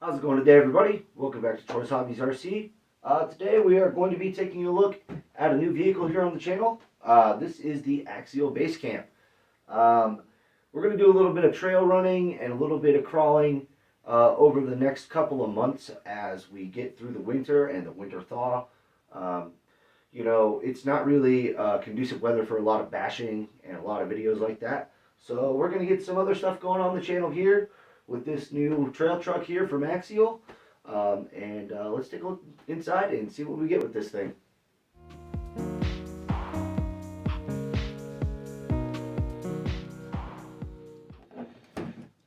How's it going today, everybody? Welcome back to Troy's Hobbies RC. Today we are going to be taking a look at a new vehicle here on the channel. This is the Axial Basecamp. We're going to do a little bit of trail running and a little bit of crawling over the next couple of months as we get through the winter and the winter thaw. It's not really conducive weather for a lot of bashing and a lot of videos like that. So we're going to get some other stuff going on the channel here with this new trail truck here from Axial. Let's take a look inside and see what we get with this thing.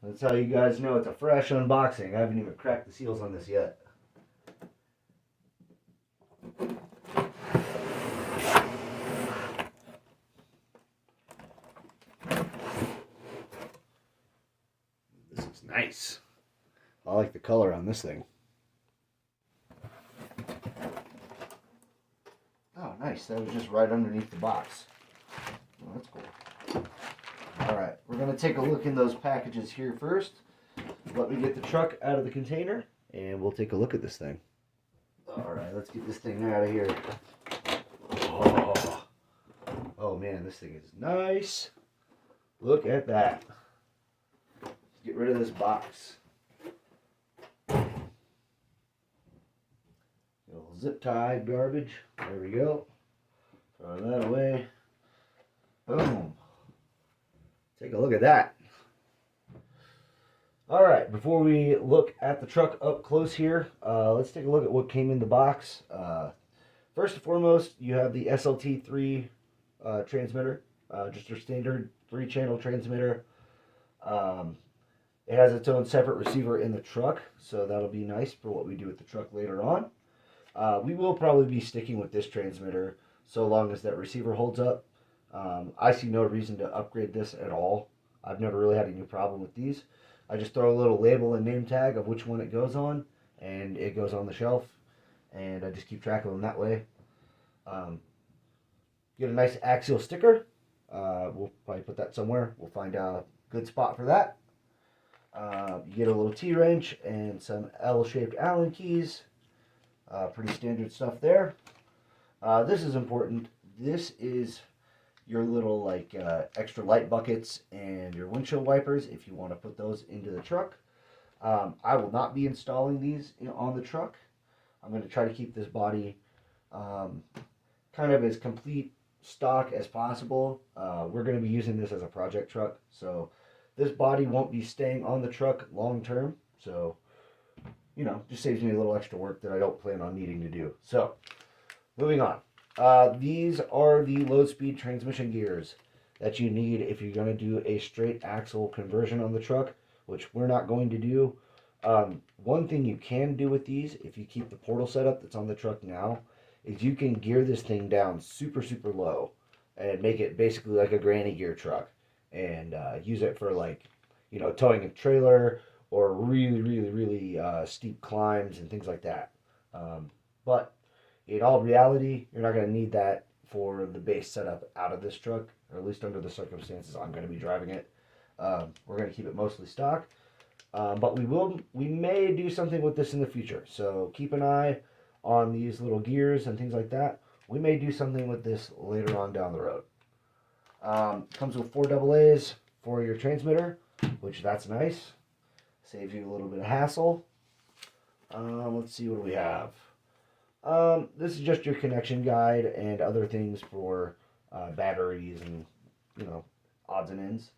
That's how you guys know it's a fresh unboxing. I haven't even cracked the seals on this yet. This is nice. I like the color on this thing. Oh, nice. That was just right underneath the box. Oh, that's cool. Alright, we're going to take a look in those packages here first. Let me get the truck out of the container, and we'll take a look at this thing. Alright, let's get this thing out of here. Oh man, this thing is nice. Look at that. Let's get rid of this box. Little zip tie garbage. There we go. Throw that away. Boom. Take a look at that. Alright, before we look at the truck up close here, let's take a look at what came in the box. First and foremost, you have the SLT3 transmitter, just your standard 3-channel transmitter. It has its own separate receiver in the truck, so that'll be nice for what we do with the truck later on. We will probably be sticking with this transmitter so long as that receiver holds up. I see no reason to upgrade this at all. I've never really had any problem with these. I just throw a little label and name tag of which one it goes on, and it goes on the shelf, and I just keep track of them that way. Get a nice Axial sticker. We'll probably put that somewhere. We'll find a good spot for that. You get a little T-wrench and some L-shaped Allen keys. Pretty standard stuff there. This is important. This is your little extra light buckets and your windshield wipers if you want to put those into the truck. I will not be installing these on the truck. I'm going to try to keep this body kind of as complete stock as possible. We're going to be using this as a project truck, so this body won't be staying on the truck long term. So just saves me a little extra work that I don't plan on needing to do. So, moving on. These are the low-speed transmission gears that you need if you're going to do a straight axle conversion on the truck, which we're not going to do. One thing you can do with these, if you keep the portal setup that's on the truck now, is you can gear this thing down super, super low and make it basically like a granny gear truck and use it for towing a trailer or really steep climbs and things like that. But in all reality, you're not going to need that for the base setup out of this truck, or at least under the circumstances I'm going to be driving it. We're going to keep it mostly stock, but we may do something with this in the future. So keep an eye on these little gears and things like that. We may do something with this later on down the road. Comes with 4 AA's for your transmitter, which that's nice. Saves you a little bit of hassle. Let's see, what do we have? This is just your connection guide and other things for batteries and, odds and ends.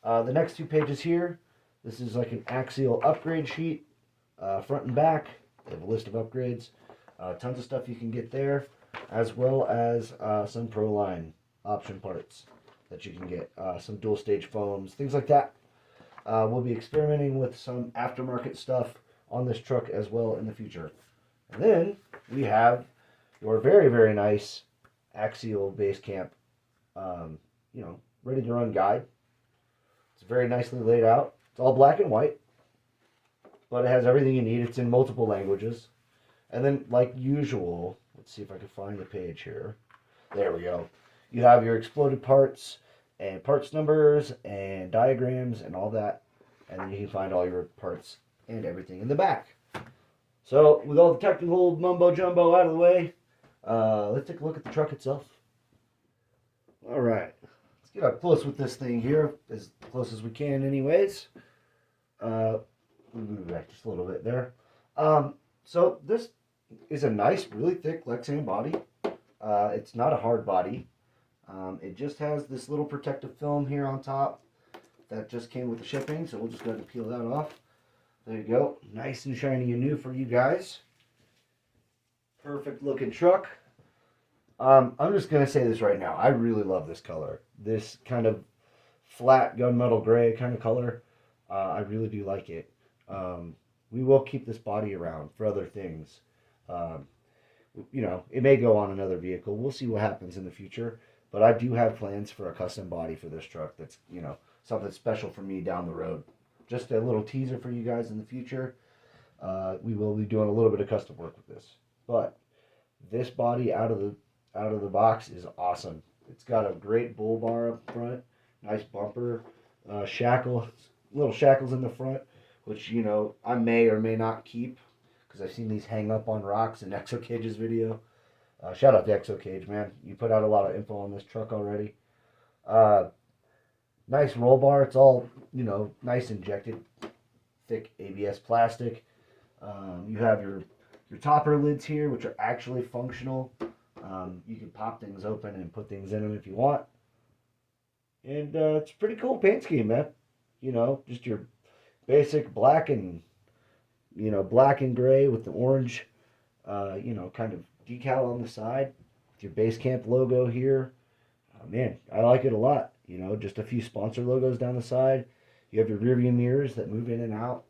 The next 2 pages here, this is like an Axial upgrade sheet, front and back. They have a list of upgrades. Tons of stuff you can get there, as well as some Pro-Line option parts that you can get. Some dual stage foams, things like that. We'll be experimenting with some aftermarket stuff on this truck as well in the future. And then we have your very, very nice Axial Basecamp, ready to run guide. It's very nicely laid out. It's all black and white, but it has everything you need. It's in multiple languages. And then, like usual, let's see if I can find the page here. There we go. You have your exploded parts and parts numbers and diagrams and all that. And then you can find all your parts and everything in the back. So with all the technical mumbo jumbo out of the way, let's take a look at the truck itself. All right, let's get up close with this thing here, as close as we can anyways. Move back just a little bit there. So this is a nice, really thick Lexan body. It's not a hard body. It just has this little protective film here on top that just came with the shipping, so we'll just go ahead and peel that off. There you go, nice and shiny and new for you guys. Perfect looking truck. I'm just going to say this right now. I really love this color. This kind of flat gunmetal gray kind of color. I really do like it. We will keep this body around for other things. You know, it may go on another vehicle. We'll see what happens in the future. But I do have plans for a custom body for this truck that's, you know, something special for me down the road. Just a little teaser for you guys in the future. We will be doing a little bit of custom work with this. But this body out of the box is awesome. It's got a great bull bar up front, nice bumper, little shackles in the front, which, you know, I may or may not keep because I've seen these hang up on rocks in Exo Cage's video. Shout out to Exo Cage, man. You put out a lot of info on this truck already. Nice roll bar. It's all, you know, nice injected, thick ABS plastic. You have your topper lids here, which are actually functional. You can pop things open and put things in them if you want. And it's a pretty cool paint scheme, man. You know, just your basic black and gray with the orange, you know, kind of decal on the side. With your Basecamp logo here. Man, I like it a lot. You know, just a few sponsor logos down the side. You have your rear view mirrors that move in and out.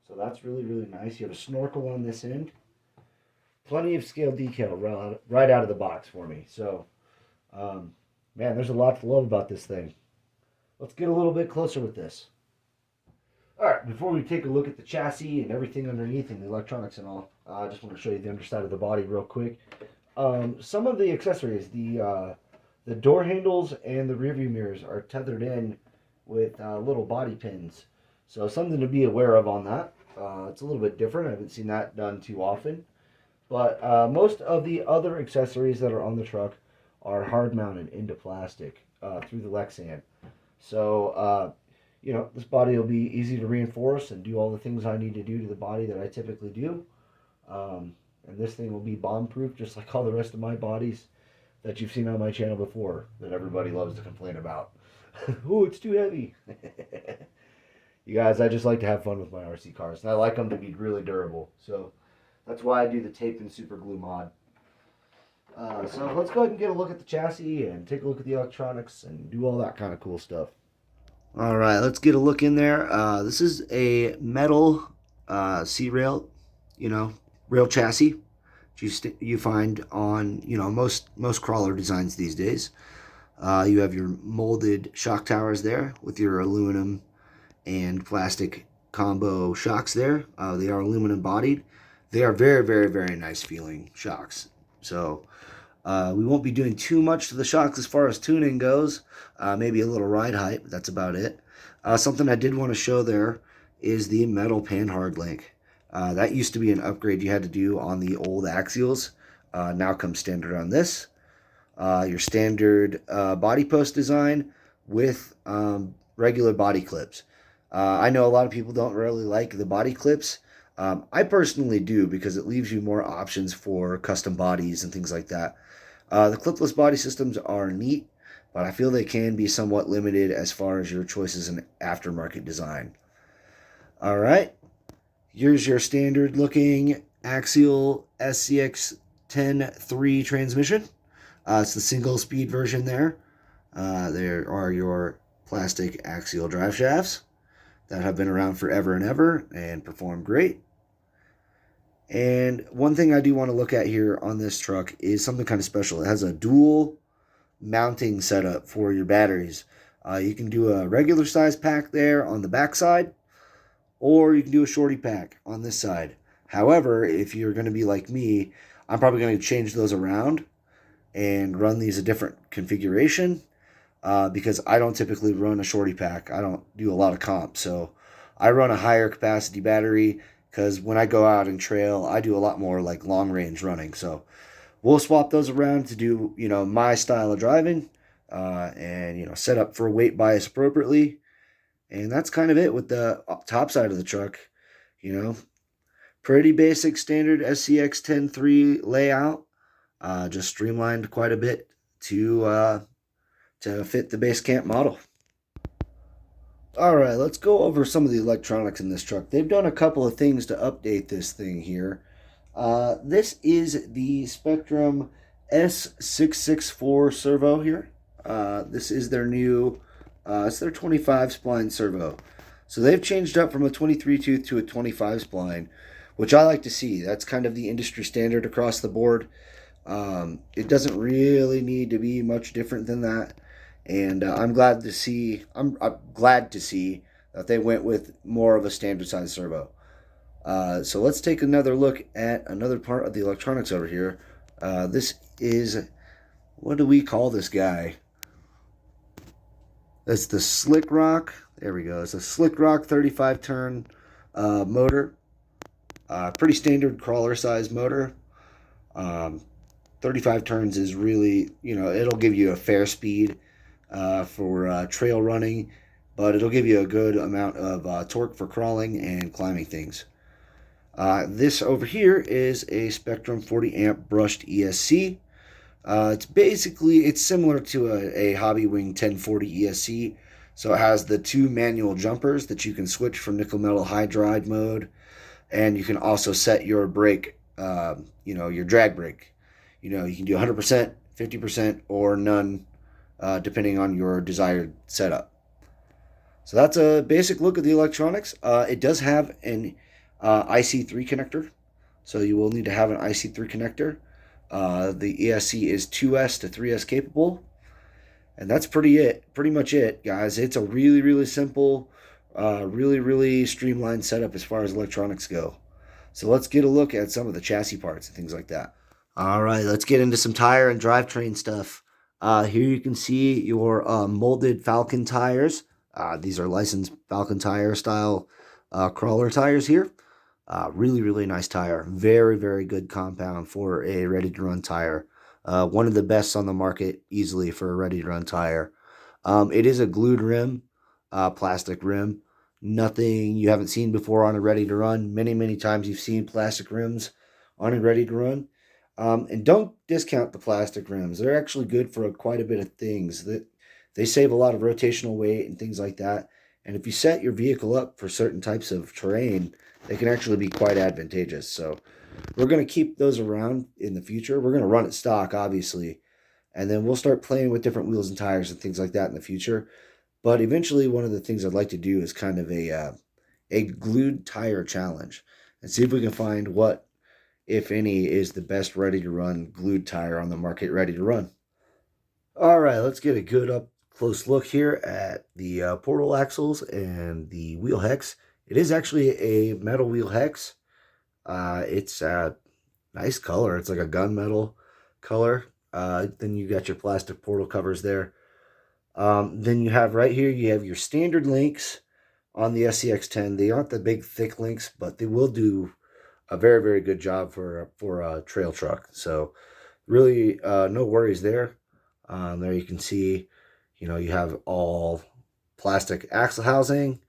So that's really, really nice. You have a snorkel on this end. Plenty of scale decal right out of the box for me. So, man, there's a lot to love about this thing. Let's get a little bit closer with this. All right, before we take a look at the chassis and everything underneath and the electronics and all, I just want to show you the underside of the body real quick. Some of the accessories, the door handles and the rearview mirrors are tethered in with little body pins. So something to be aware of on that. It's a little bit different. I haven't seen that done too often. But most of the other accessories that are on the truck are hard mounted into plastic through the Lexan. So, you know, this body will be easy to reinforce and do all the things I need to do to the body that I typically do. And this thing will be bomb proof just like all the rest of my bodies that you've seen on my channel before that everybody loves to complain about. Oh, it's too heavy. You guys, I just like to have fun with my RC cars, and I like them to be really durable. So that's why I do the tape and super glue mod. So let's go ahead and get a look at the chassis and take a look at the electronics and do all that kind of cool stuff. All right, let's get a look in there. This is a metal C-rail, you know, rail chassis you find on, you know, most crawler designs these days. You have your molded shock towers there with your aluminum and plastic combo shocks there. They are aluminum bodied. They are very, very, very nice feeling shocks. So we won't be doing too much to the shocks as far as tuning goes. Maybe a little ride height, but that's about it. Something I did want to show there is the metal panhard link. That used to be an upgrade you had to do on the old Axials. Now comes standard on this. Your standard body post design with regular body clips. I know a lot of people don't really like the body clips. I personally do because it leaves you more options for custom bodies and things like that. The clipless body systems are neat, but I feel they can be somewhat limited as far as your choices in aftermarket design. All right, here's your standard looking Axial SCX 10.3 transmission. It's the single speed version there. There are your plastic axial drive shafts that have been around forever and ever and perform great. And one thing I do want to look at here on this truck is something kind of special. It has a dual mounting setup for your batteries. You can do a regular size pack there on the back side, or you can do a shorty pack on this side. However, if you're going to be like me, I'm probably going to change those around and run these a different configuration because I don't typically run a shorty pack. I don't do a lot of comp, so I run a higher capacity battery because when I go out and trail, I do a lot more like long range running. So we'll swap those around to do, my style of driving, and, set up for weight bias appropriately. And that's kind of it with the top side of the truck. You know, pretty basic standard SCX 10.3 layout, just streamlined quite a bit to fit the Basecamp model. All right, let's go over some of the electronics in this truck. They've done a couple of things to update this thing here. This is the Spectrum S664 servo here. This is their new, it's their 25 spline servo. So they've changed up from a 23 tooth to a 25 spline, which I like to see. That's kind of the industry standard across the board. It doesn't really need to be much different than that. And I'm glad to see that they went with more of a standard size servo. So let's take another look at another part of the electronics over here. This is, what do we call this guy? That's the Slick Rock. There we go. It's a Slick Rock 35 turn motor. Pretty standard crawler size motor. 35 turns is really, it'll give you a fair speed for trail running, but it'll give you a good amount of torque for crawling and climbing things. This over here is a Spectrum 40 amp brushed ESC. It's similar to a Hobby Wing 1040 ESC. So it has the two manual jumpers that you can switch from nickel metal hydride mode, and you can also set your brake, your drag brake. You can do 100%, 50%, or none, depending on your desired setup. So that's a basic look at the electronics. It does have an IC3 connector, so you will need to have an IC3 connector. The ESC is 2S to 3S capable, and that's pretty much it, guys. It's a really, really simple, really, really streamlined setup as far as electronics go. So let's get a look at some of the chassis parts and things like that. All right, let's get into some tire and drivetrain stuff. Here you can see your molded Falcon tires. These are licensed Falcon tire style crawler tires here. Really, really nice tire. Very, very good compound for a ready-to-run tire. One of the best on the market easily for a ready-to-run tire. It is a glued rim, plastic rim. Nothing you haven't seen before on a ready-to-run. Many, many times you've seen plastic rims on a ready-to-run. And don't discount the plastic rims. They're actually good for quite a bit of things. They save a lot of rotational weight and things like that. And if you set your vehicle up for certain types of terrain, they can actually be quite advantageous. So we're going to keep those around in the future. We're going to run it stock, obviously. And then we'll start playing with different wheels and tires and things like that in the future. But eventually, one of the things I'd like to do is kind of a glued tire challenge. And see if we can find what, if any, is the best ready-to-run glued tire on the market ready to run. All right, let's get a good up-close look here at the portal axles and the wheel hex. It is actually a metal wheel hex. It's a nice color. It's like a gunmetal color. Then you got your plastic portal covers there. Then you have right here, you have your standard links on the SCX-10. They aren't the big, thick links, but they will do a very, very good job for a trail truck. So really no worries there. There you can see, you have all plastic axle housing.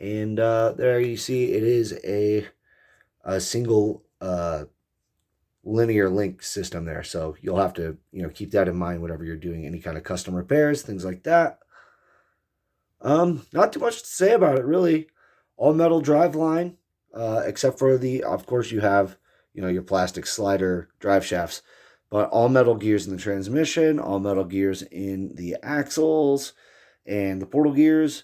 And there you see it is a single linear link system there. So you'll have to, keep that in mind whenever you're doing any kind of custom repairs, things like that. Not too much to say about it, really. All metal drive line. Except for of course you have, your plastic slider drive shafts, but all metal gears in the transmission, all metal gears in the axles and the portal gears.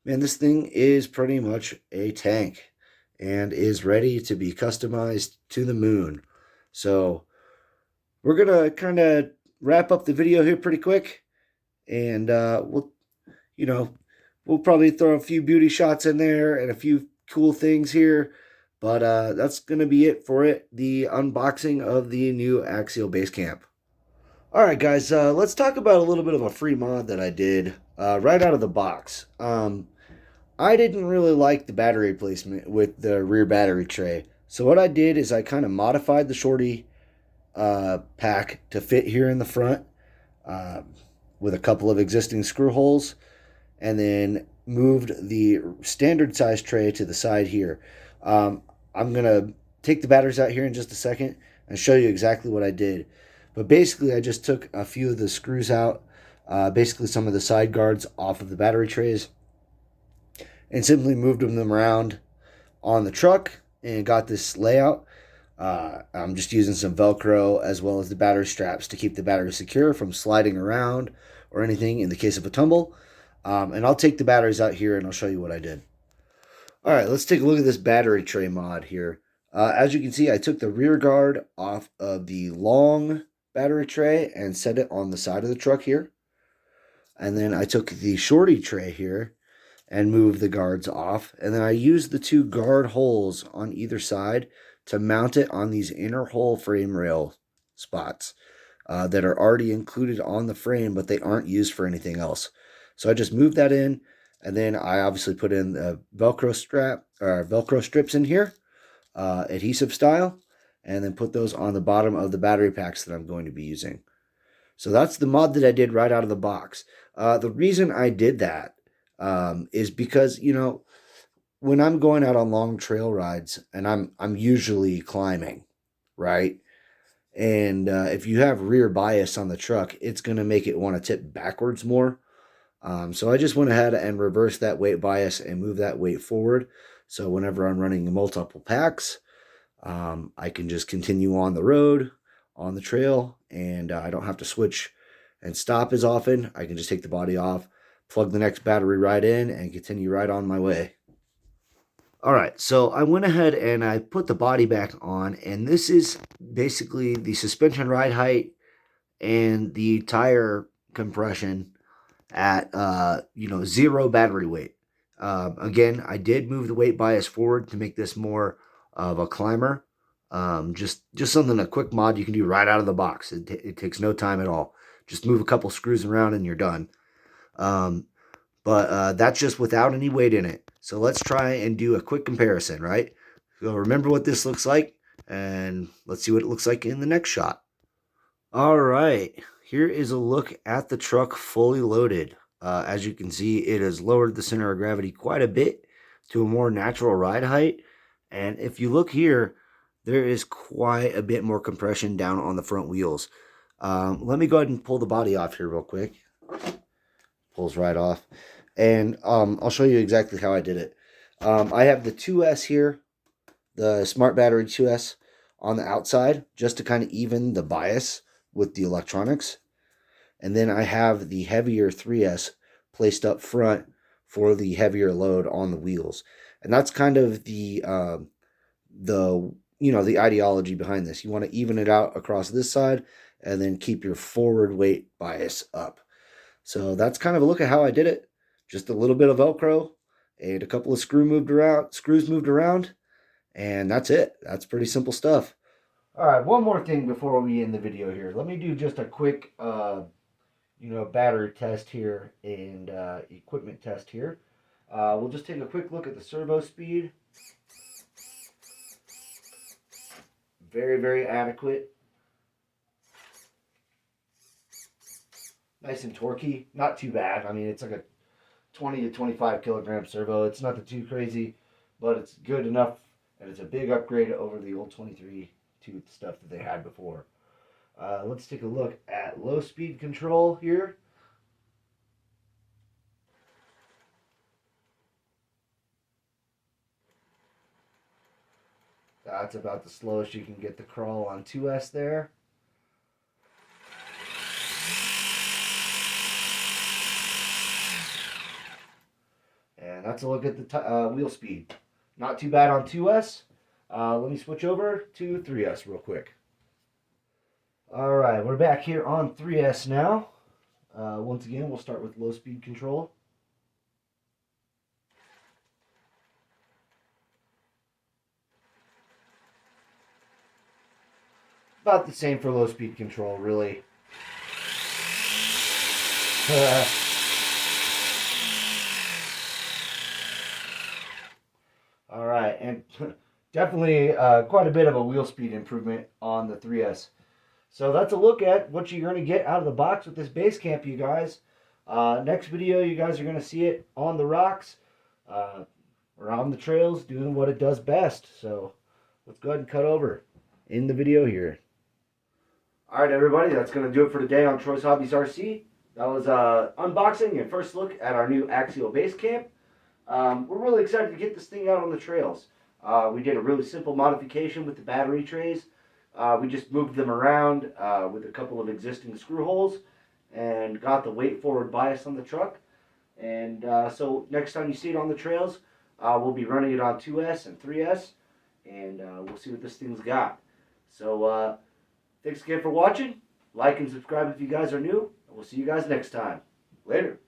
Man, this thing is pretty much a tank and is ready to be customized to the moon. So we're going to kind of wrap up the video here pretty quick, and we'll probably throw a few beauty shots in there and a few cool things here, but that's gonna be it for the unboxing of the new Axial Basecamp. All right, guys, let's talk about a little bit of a free mod that I did right out of the box. I didn't really like the battery placement with the rear battery tray. So what I did is I kind of modified the shorty pack to fit here in the front uh, with a couple of existing screw holes, and then moved the standard size tray to the side here. I'm going to take the batteries out here in just a second and show you exactly what I did. But basically, I just took a few of the screws out, basically some of the side guards off of the battery trays, and simply moved them around on the truck and got this layout. I'm just using some Velcro as well as the battery straps to keep the battery secure from sliding around or anything in the case of a tumble. And I'll take the batteries out here and I'll show you what I did. All right, let's take a look at this battery tray mod here. As you can see, I took the rear guard off of the long battery tray and set it on the side of the truck here. And then I took the shorty tray here and moved the guards off. And then I used the two guard holes on either side to mount it on these inner hole frame rail spots that are already included on the frame, but they aren't used for anything else. So I just moved that in, and then I obviously put in the Velcro strap or Velcro strips in here, adhesive style, and then put those on the bottom of the battery packs that I'm going to be using. So that's the mod that I did right out of the box. The reason I did that is because, you know, when I'm going out on long trail rides and I'm usually climbing, right? And if you have rear bias on the truck, it's going to make it want to tip backwards more. So I just went ahead and reversed that weight bias and moved that weight forward. So whenever I'm running multiple packs, I can just continue on the road, on the trail, and I don't have to switch and stop as often. I can just take the body off, plug the next battery right in, and continue right on my way. All right, so I went ahead and I put the body back on, and this is basically the suspension ride height and the tire compression at zero battery weight. Again, I did move the weight bias forward to make this more of a climber. Just something, a quick mod you can do right out of the box. It takes no time at all. Just move a couple screws around and you're done. But that's just without any weight in it. So let's try and do a quick comparison, right? So remember what this looks like, and let's see what it looks like in the next shot. All right, here is a look at the truck fully loaded. As you can see, it has lowered the center of gravity quite a bit to a more natural ride height. And if you look here, there is quite a bit more compression down on the front wheels. Let me go ahead and pull the body off here real quick. Pulls right off. And I'll show you exactly how I did it. I have the 2S here, the Smart Battery 2S on the outside, just to kind of even the bias with the electronics. And then I have the heavier 3S placed up front for the heavier load on the wheels. And that's kind of the ideology behind this. You want to even it out across this side and then keep your forward weight bias up. So that's kind of a look at how I did it. Just a little bit of Velcro and a couple of screws moved around, and that's it. That's pretty simple stuff. All right, one more thing before we end the video here. Let me do just a quick, battery test here and equipment test here. We'll just take a quick look at the servo speed. Very, very adequate. Nice and torquey. Not too bad. I mean, it's like a 20 to 25 kilogram servo. It's nothing too crazy, but it's good enough, and it's a big upgrade over the old 23 tooth stuff that they had before. Let's take a look at low speed control here. That's about the slowest you can get the crawl on 2S there. And that's a look at the wheel speed. Not too bad on 2S. Let me switch over to 3S real quick. All right, we're back here on 3S now. Once again, we'll start with low speed control. About the same for low speed control, really. and definitely quite a bit of a wheel speed improvement on the 3S. So that's a look at what you're going to get out of the box with this Basecamp, you guys. Next video, you guys are going to see it on the rocks, or on the trails, doing what it does best. So let's go ahead and cut over in the video here. All right, everybody, that's going to do it for today on Troy's Hobbies RC. That was unboxing and first look at our new Axial Basecamp. We're really excited to get this thing out on the trails. We did a really simple modification with the battery trays. We just moved them around with a couple of existing screw holes and got the weight forward bias on the truck. And so next time you see it on the trails, we'll be running it on 2S and 3S, and we'll see what this thing's got. So thanks again for watching. Like and subscribe if you guys are new, and we'll see you guys next time. Later.